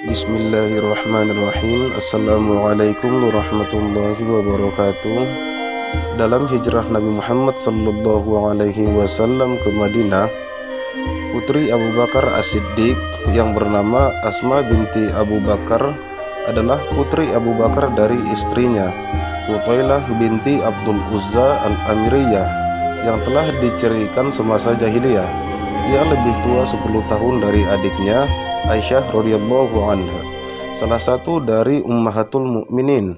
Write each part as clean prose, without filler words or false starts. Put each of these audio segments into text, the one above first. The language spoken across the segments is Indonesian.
Bismillahirrahmanirrahim. Assalamualaikum warahmatullahi wabarakatuh. Dalam hijrah Nabi Muhammad sallallahu alaihi wasallam ke Madinah, putri Abu Bakar As-Siddiq yang bernama Asma binti Abu Bakar adalah putri Abu Bakar dari istrinya Utailah binti Abdul Uzza Al-Amiriyah yang telah diceraikan semasa jahiliyah. Ia lebih tua 10 tahun dari adiknya Aisyah radhiyallahu anha, salah satu dari ummahatul mukminin.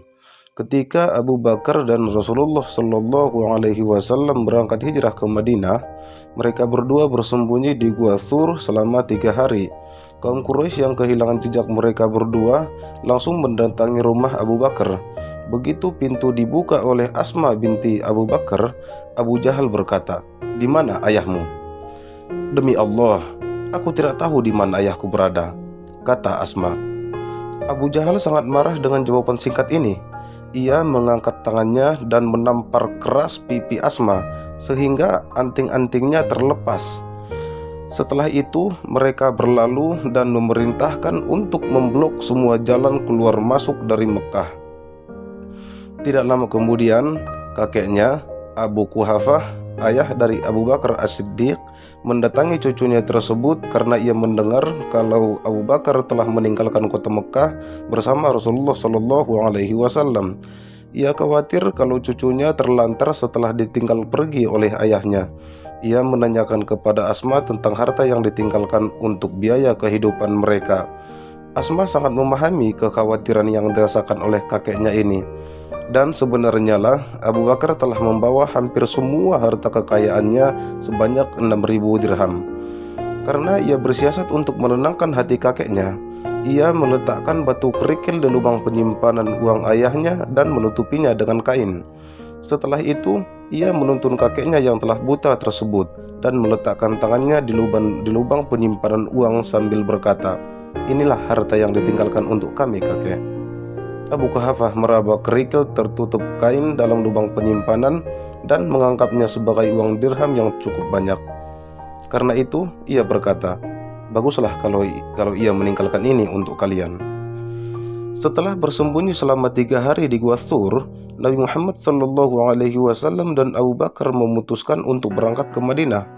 Ketika Abu Bakar dan Rasulullah Shallallahu alaihi wasallam berangkat hijrah ke Madinah, mereka berdua bersembunyi di Gua Thur selama 3 hari. Kaum Quraisy yang kehilangan jejak mereka berdua langsung mendatangi rumah Abu Bakar. Begitu pintu dibuka oleh Asma binti Abu Bakar, Abu Jahal berkata, "Di mana ayahmu?" "Demi Allah, aku tidak tahu di mana ayahku berada," kata Asma. Abu Jahal sangat marah dengan jawaban singkat ini. Ia mengangkat tangannya dan menampar keras pipi Asma sehingga anting-antingnya terlepas. Setelah itu mereka berlalu dan memerintahkan untuk memblok semua jalan keluar masuk dari Mekah. Tidak lama kemudian, kakeknya Abu Quhafah, ayah dari Abu Bakar As-Siddiq, mendatangi cucunya tersebut karena ia mendengar kalau Abu Bakar telah meninggalkan kota Mekah bersama Rasulullah Shallallahu alaihi wasallam. Ia khawatir kalau cucunya terlantar setelah ditinggal pergi oleh ayahnya. Ia menanyakan kepada Asma tentang harta yang ditinggalkan untuk biaya kehidupan mereka. Asma sangat memahami kekhawatiran yang dirasakan oleh kakeknya ini. Dan sebenarnya lah Abu Bakar telah membawa hampir semua harta kekayaannya sebanyak 6.000 dirham. Karena ia bersiasat untuk menenangkan hati kakeknya, ia meletakkan batu kerikil di lubang penyimpanan uang ayahnya dan menutupinya dengan kain. Setelah itu, ia menuntun kakeknya yang telah buta tersebut dan meletakkan tangannya di lubang penyimpanan uang sambil berkata, "Inilah harta yang ditinggalkan untuk kami, kakek." Abu Quhafah meraba kerikil tertutup kain dalam lubang penyimpanan dan menganggapnya sebagai uang dirham yang cukup banyak. Karena itu ia berkata, "Baguslah kalau ia meninggalkan ini untuk kalian." Setelah bersembunyi selama 3 hari di Gua Thur, Nabi Muhammad Shallallahu alaihi wasallam dan Abu Bakar memutuskan untuk berangkat ke Madinah.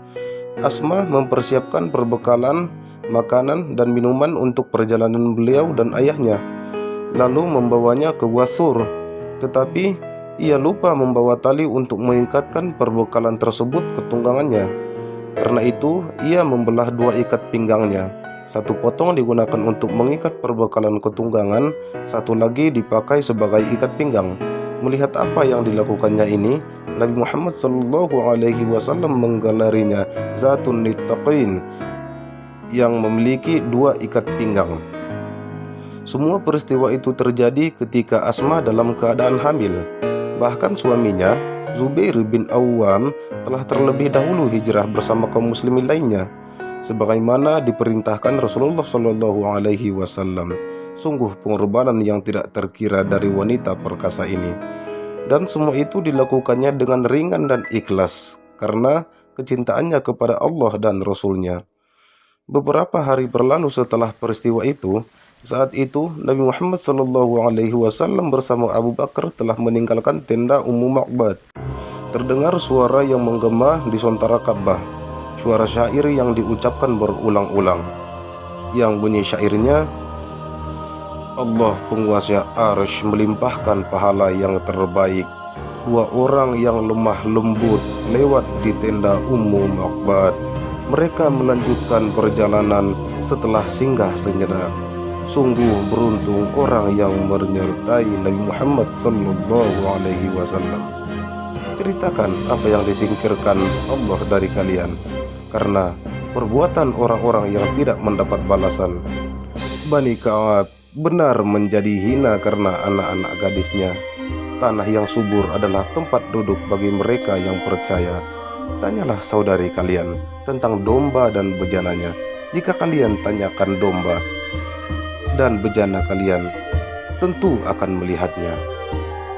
Asma mempersiapkan perbekalan, makanan dan minuman untuk perjalanan beliau dan ayahnya, lalu membawanya ke Gua Thur. Tetapi ia lupa membawa tali untuk mengikatkan perbekalan tersebut ke tunggangannya. Karena itu ia membelah 2 ikat pinggangnya. Satu potong digunakan untuk mengikat perbekalan ke tunggangan, satu lagi dipakai sebagai ikat pinggang. Melihat apa yang dilakukannya ini, Nabi Muhammad Shallallahu alaihi wasallam menggelarinya Zatun Nittaqain, yang memiliki 2 ikat pinggang. Semua peristiwa itu terjadi ketika Asma dalam keadaan hamil. Bahkan suaminya, Zubair bin Awwam, telah terlebih dahulu hijrah bersama kaum muslimin lainnya, sebagaimana diperintahkan Rasulullah Shallallahu alaihi wasallam. Sungguh pengorbanan yang tidak terkira dari wanita perkasa ini. Dan semua itu dilakukannya dengan ringan dan ikhlas karena kecintaannya kepada Allah dan Rasulnya. Beberapa hari berlalu setelah peristiwa itu. Saat itu Nabi Muhammad Shallallahu alaihi wasallam bersama Abu Bakar telah meninggalkan tenda Ummu Ma'bad. Terdengar suara yang menggema di sontara Ka'bah. Suara syair yang diucapkan berulang-ulang. Yang bunyi syairnya, "Allah penguasa Arsy melimpahkan pahala yang terbaik. 2 orang yang lemah lembut lewat di tenda Ummu Ma'bad. Mereka melanjutkan perjalanan setelah singgah sejenak. Sungguh beruntung orang yang menyertai Nabi Muhammad Sallallahu alaihi wasallam. Ceritakan apa yang disingkirkan Allah dari kalian karena perbuatan orang-orang yang tidak mendapat balasan. Bani Ka'ab benar menjadi hina karena anak-anak gadisnya. Tanah yang subur adalah tempat duduk bagi mereka yang percaya. Tanyalah saudari kalian tentang domba dan bejananya. Jika kalian tanyakan domba dan bejana kalian, tentu akan melihatnya."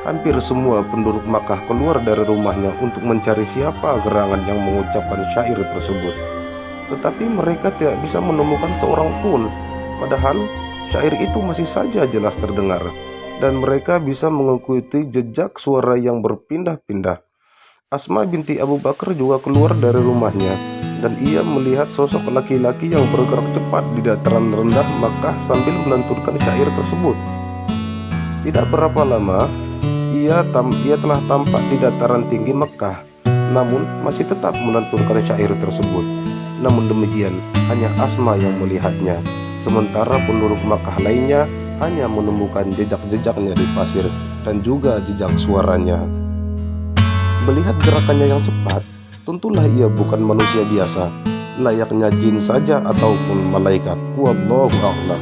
Hampir semua penduduk Makkah keluar dari rumahnya untuk mencari siapa gerangan yang mengucapkan syair tersebut. Tetapi mereka tidak bisa menemukan seorang pun. Padahal syair itu masih saja jelas terdengar, dan mereka bisa mengikuti jejak suara yang berpindah-pindah. Asma binti Abu Bakar juga keluar dari rumahnya, dan ia melihat sosok laki-laki yang bergerak cepat di dataran rendah Makkah sambil melantunkan syair tersebut. Tidak berapa lama, ia telah tampak di dataran tinggi Makkah, namun masih tetap melantunkan syair tersebut. Namun demikian, hanya Asma yang melihatnya, sementara penduduk Makkah lainnya hanya menemukan jejak-jejaknya di pasir dan juga jejak suaranya. Melihat gerakannya yang cepat, tentulah ia bukan manusia biasa, layaknya jin saja ataupun malaikat. Wallahu a'lam.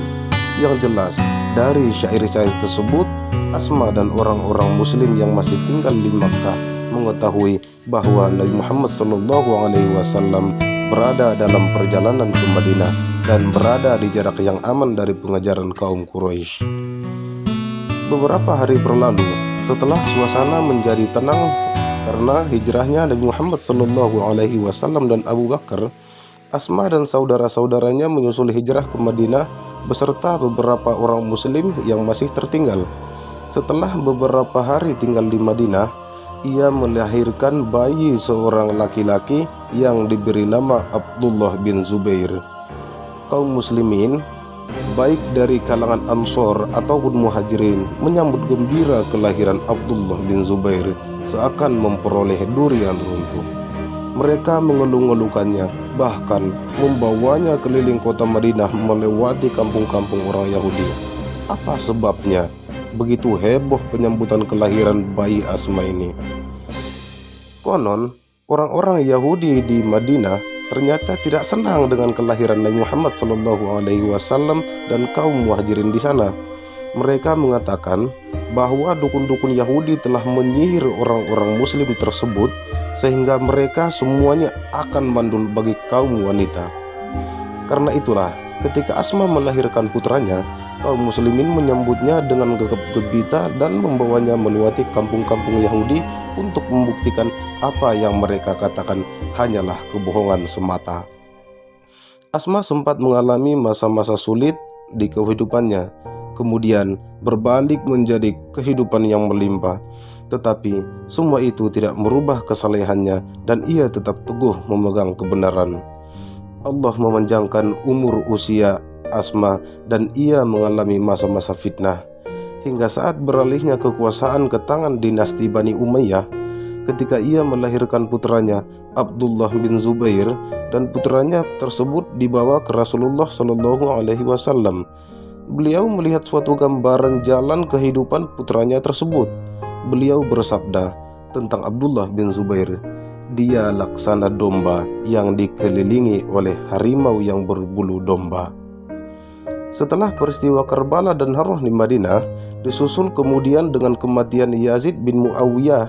Yang jelas, dari syair-syair tersebut, Asma dan orang-orang muslim yang masih tinggal di Makkah mengetahui bahwa Nabi Muhammad SAW berada dalam perjalanan ke Madinah dan berada di jarak yang aman dari pengejaran kaum Quraisy. Beberapa hari berlalu setelah suasana menjadi tenang karena hijrahnya Nabi Muhammad SAW dan Abu Bakar, Asma dan saudara-saudaranya menyusul hijrah ke Madinah beserta beberapa orang muslim yang masih tertinggal. Setelah beberapa hari tinggal di Madinah, ia melahirkan bayi seorang laki-laki yang diberi nama Abdullah bin Zubair. Kaum muslimin, baik dari kalangan Ansor ataupun Muhajirin, menyambut gembira kelahiran Abdullah bin Zubair seakan memperoleh durian runtuh. Mereka mengeluh-ngeluhkannya, bahkan membawanya keliling kota Madinah melewati kampung-kampung orang Yahudi. Apa sebabnya begitu heboh penyambutan kelahiran bayi Asma ini? Konon, orang-orang Yahudi di Madinah ternyata tidak senang dengan kelahiran Nabi Muhammad SAW dan kaum Muhajirin di sana. Mereka mengatakan bahwa dukun-dukun Yahudi telah menyihir orang-orang muslim tersebut sehingga mereka semuanya akan mandul bagi kaum wanita. Karena itulah, ketika Asma melahirkan putranya, kaum muslimin menyambutnya dengan gegap gempita dan membawanya melewati kampung-kampung Yahudi untuk membuktikan apa yang mereka katakan hanyalah kebohongan semata. Asma sempat mengalami masa-masa sulit di kehidupannya, kemudian berbalik menjadi kehidupan yang melimpah. Tetapi semua itu tidak merubah kesalehannya dan ia tetap teguh memegang kebenaran. Allah memanjangkan umur usia Asma dan ia mengalami masa-masa fitnah hingga saat beralihnya kekuasaan ke tangan dinasti Bani Umayyah. Ketika ia melahirkan putranya Abdullah bin Zubair, dan putranya tersebut dibawa ke Rasulullah SAW. Beliau melihat suatu gambaran jalan kehidupan putranya tersebut. Beliau bersabda tentang Abdullah bin Zubair, "Dia laksana domba yang dikelilingi oleh harimau yang berbulu domba." Setelah peristiwa Karbala dan Harrah di Madinah, disusul kemudian dengan kematian Yazid bin Muawiyah,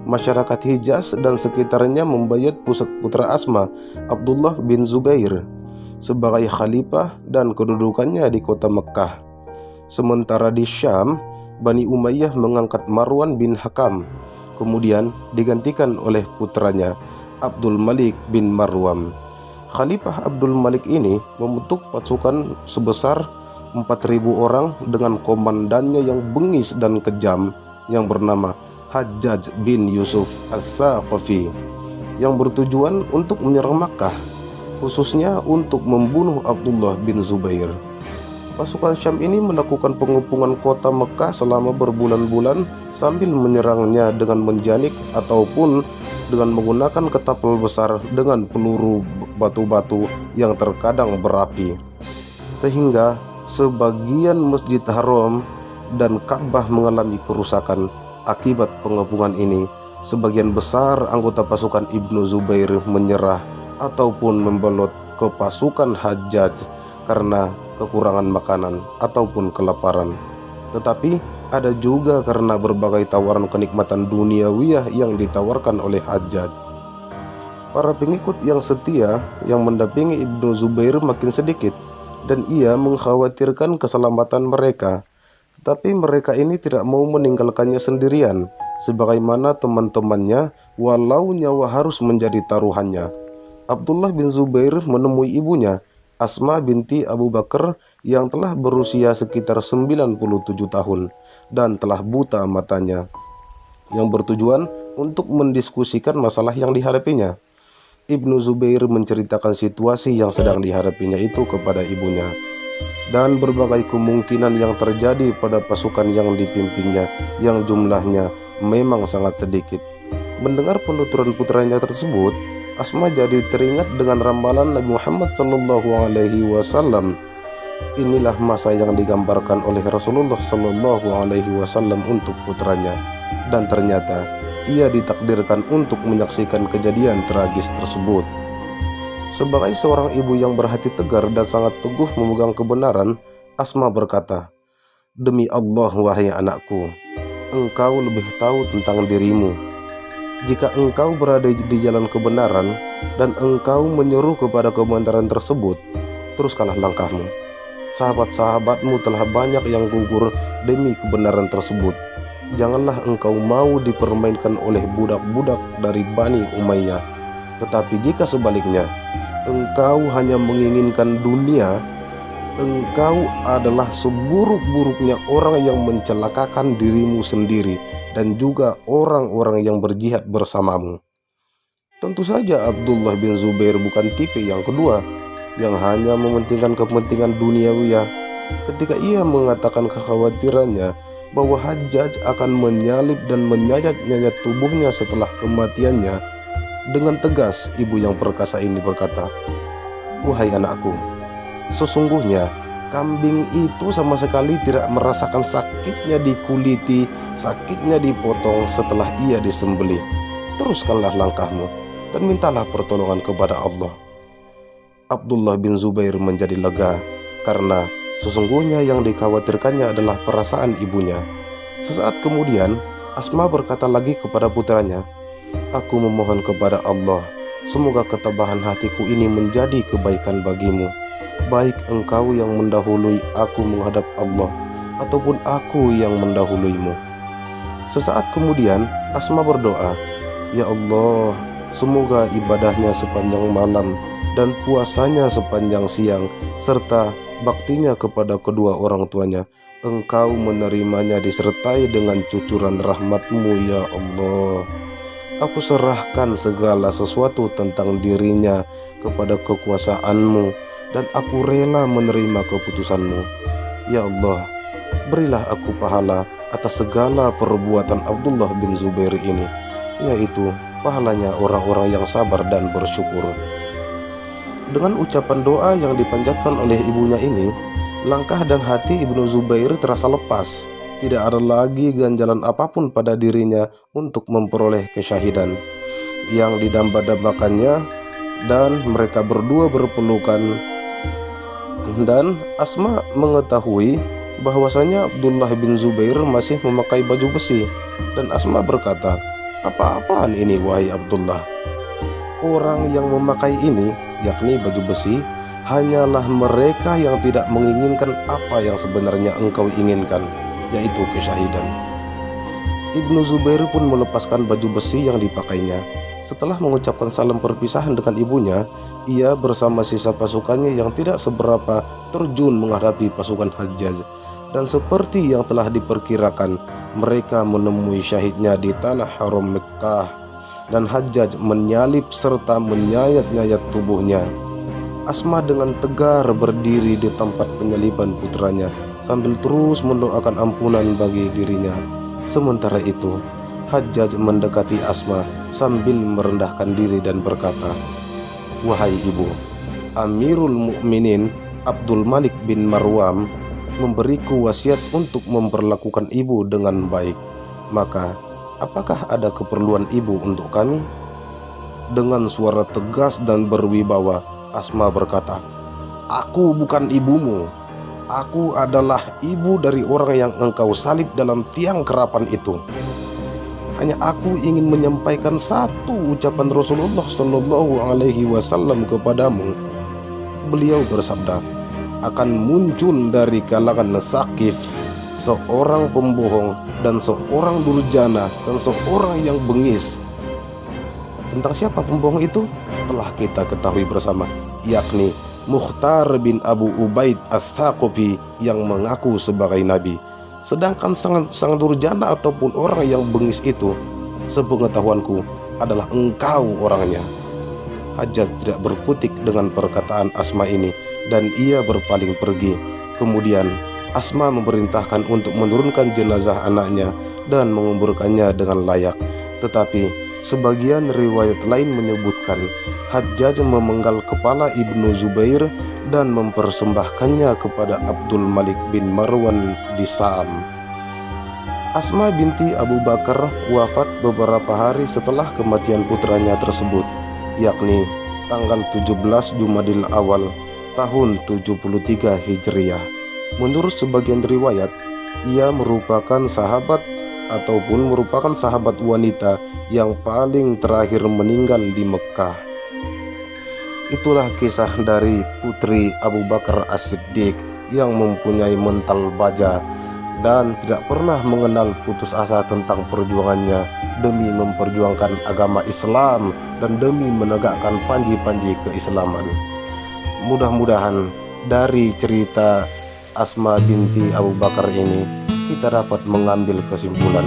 masyarakat Hijaz dan sekitarnya membayat putra Asma, Abdullah bin Zubair, sebagai khalifah dan kedudukannya di kota Mekkah. Sementara di Syam, Bani Umayyah mengangkat Marwan bin Hakam, kemudian digantikan oleh putranya Abdul Malik bin Marwan. Khalifah Abdul Malik ini membentuk pasukan sebesar 4.000 orang dengan komandannya yang bengis dan kejam yang bernama Hajjaj bin Yusuf As-Saqafi, yang bertujuan untuk menyerang Makkah, khususnya untuk membunuh Abdullah bin Zubair. Pasukan Syam ini melakukan pengepungan kota Mekkah selama berbulan-bulan sambil menyerangnya dengan menjanik ataupun dengan menggunakan ketapel besar dengan peluru batu-batu yang terkadang berapi, sehingga sebagian Masjid Haram dan Ka'bah mengalami kerusakan. Akibat pengepungan ini, sebagian besar anggota pasukan Ibnu Zubair menyerah ataupun membelot ke pasukan Hajjaj karena kekurangan makanan ataupun kelaparan. Tetapi ada juga karena berbagai tawaran kenikmatan duniawiyah yang ditawarkan oleh Hajjaj. Para pengikut yang setia yang mendampingi Ibnu Zubair makin sedikit dan ia mengkhawatirkan keselamatan mereka. Tetapi mereka ini tidak mau meninggalkannya sendirian sebagaimana teman-temannya, walau nyawa harus menjadi taruhannya. Abdullah bin Zubair menemui ibunya Asma binti Abu Bakar yang telah berusia sekitar 97 tahun dan telah buta matanya, yang bertujuan untuk mendiskusikan masalah yang dihadapinya. Ibnu Zubair menceritakan situasi yang sedang dihadapinya itu kepada ibunya dan berbagai kemungkinan yang terjadi pada pasukan yang dipimpinnya yang jumlahnya memang sangat sedikit. Mendengar penuturan putranya tersebut, Asma jadi teringat dengan ramalan Nabi Muhammad SAW. Inilah masa yang digambarkan oleh Rasulullah SAW untuk putranya, dan ternyata ia ditakdirkan untuk menyaksikan kejadian tragis tersebut. Sebagai seorang ibu yang berhati tegar dan sangat teguh memegang kebenaran, Asma berkata, "Demi Allah, wahai anakku, engkau lebih tahu tentang dirimu. Jika engkau berada di jalan kebenaran dan engkau menyeru kepada kebenaran tersebut, teruskanlah langkahmu. Sahabat-sahabatmu telah banyak yang gugur demi kebenaran tersebut. Janganlah engkau mau dipermainkan oleh budak-budak dari Bani Umayyah. Tetapi jika sebaliknya, engkau hanya menginginkan dunia, engkau adalah seburuk-buruknya orang yang mencelakakan dirimu sendiri dan juga orang-orang yang berjihad bersamamu." Tentu saja Abdullah bin Zubair bukan tipe yang kedua, yang hanya mementingkan kepentingan duniawi. Ketika ia mengatakan kekhawatirannya bahwa Hajjaj akan menyalib dan menyayat-nyayat tubuhnya setelah kematiannya, dengan tegas ibu yang perkasa ini berkata, "Wahai anakku, sesungguhnya kambing itu sama sekali tidak merasakan sakitnya dikuliti, sakitnya dipotong setelah ia disembelih. Teruskanlah langkahmu dan mintalah pertolongan kepada Allah." Abdullah bin Zubair menjadi lega karena sesungguhnya yang dikhawatirkannya adalah perasaan ibunya. Sesaat kemudian Asma berkata lagi kepada putranya, "Aku memohon kepada Allah, semoga ketabahan hatiku ini menjadi kebaikan bagimu. Baik engkau yang mendahului aku menghadap Allah, ataupun aku yang mendahuluimu." Sesaat kemudian Asma berdoa, "Ya Allah, semoga ibadahnya sepanjang malam dan puasanya sepanjang siang, serta baktinya kepada kedua orang tuanya, engkau menerimanya disertai dengan cucuran rahmat-Mu, ya Allah. Aku serahkan segala sesuatu tentang dirinya kepada kekuasaan-Mu, dan aku rela menerima keputusan-Mu. Ya Allah, berilah aku pahala atas segala perbuatan Abdullah bin Zubair ini, yaitu pahalanya orang-orang yang sabar dan bersyukur." Dengan ucapan doa yang dipanjatkan oleh ibunya ini, langkah dan hati Ibnu Zubair terasa lepas. Tidak ada lagi ganjalan apapun pada dirinya untuk memperoleh kesyahidan yang didamba-dambakannya, dan mereka berdua berpelukan. Dan Asma mengetahui bahwasanya Abdullah bin Zubair masih memakai baju besi, dan Asma berkata, "Apa-apaan ini, wahai Abdullah? Orang yang memakai ini, yakni baju besi, hanyalah mereka yang tidak menginginkan apa yang sebenarnya engkau inginkan, yaitu kesyahidan." Ibnu Zubair pun melepaskan baju besi yang dipakainya. Setelah mengucapkan salam perpisahan dengan ibunya, ia bersama sisa pasukannya yang tidak seberapa terjun menghadapi pasukan Hajjaj. Dan seperti yang telah diperkirakan, mereka menemui syahidnya di tanah haram Mekkah, dan Hajjaj menyalib serta menyayat-nyayat tubuhnya. Asma dengan tegar berdiri di tempat penyaliban putranya sambil terus mendoakan ampunan bagi dirinya. Sementara itu, Hajjaj mendekati Asma sambil merendahkan diri dan berkata, "Wahai ibu, Amirul Mukminin Abdul Malik bin Marwan memberiku wasiat untuk memperlakukan ibu dengan baik. Maka, apakah ada keperluan ibu untuk kami?" Dengan suara tegas dan berwibawa, Asma berkata, "Aku bukan ibumu. Aku adalah ibu dari orang yang engkau salib dalam tiang kerapan itu. Hanya aku ingin menyampaikan satu ucapan Rasulullah SAW kepadamu. Beliau bersabda, akan muncul dari kalangan Thaqif seorang pembohong dan seorang durjana dan seorang yang bengis. Tentang siapa pembohong itu telah kita ketahui bersama, yakni Mukhtar bin Abu Ubaid Ats-Tsaqafi yang mengaku sebagai nabi. Sedangkan sang durjana ataupun orang yang bengis itu, sepengetahuanku, adalah engkau orangnya. Hajjaj tidak berkutik dengan perkataan Asma ini dan ia berpaling pergi. Kemudian Asma memerintahkan untuk menurunkan jenazah anaknya dan menguburkannya dengan layak. Tetapi sebagian riwayat lain menyebutkan Hajjaj memenggal kepala Ibnu Zubair dan mempersembahkannya kepada Abdul Malik bin Marwan di Sa'am. Asma binti Abu Bakar wafat beberapa hari setelah kematian putranya tersebut, yakni tanggal 17 Jumadil Awal tahun 73 Hijriah. Menurut sebagian riwayat, ia merupakan sahabat wanita yang paling terakhir meninggal di Mekkah. Itulah kisah dari putri Abu Bakar As-Siddiq yang mempunyai mental baja dan tidak pernah mengenal putus asa tentang perjuangannya demi memperjuangkan agama Islam dan demi menegakkan panji-panji keislaman. Mudah-mudahan dari cerita Asma binti Abu Bakar ini kita dapat mengambil kesimpulan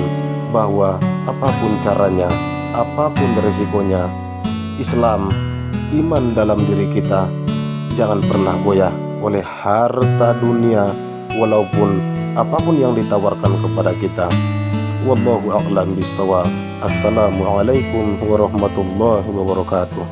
bahwa apapun caranya, apapun risikonya, Islam, iman dalam diri kita jangan pernah goyah oleh harta dunia walaupun apapun yang ditawarkan kepada kita. Wallahu a'lam bishawab. Assalamualaikum warahmatullahi wabarakatuh.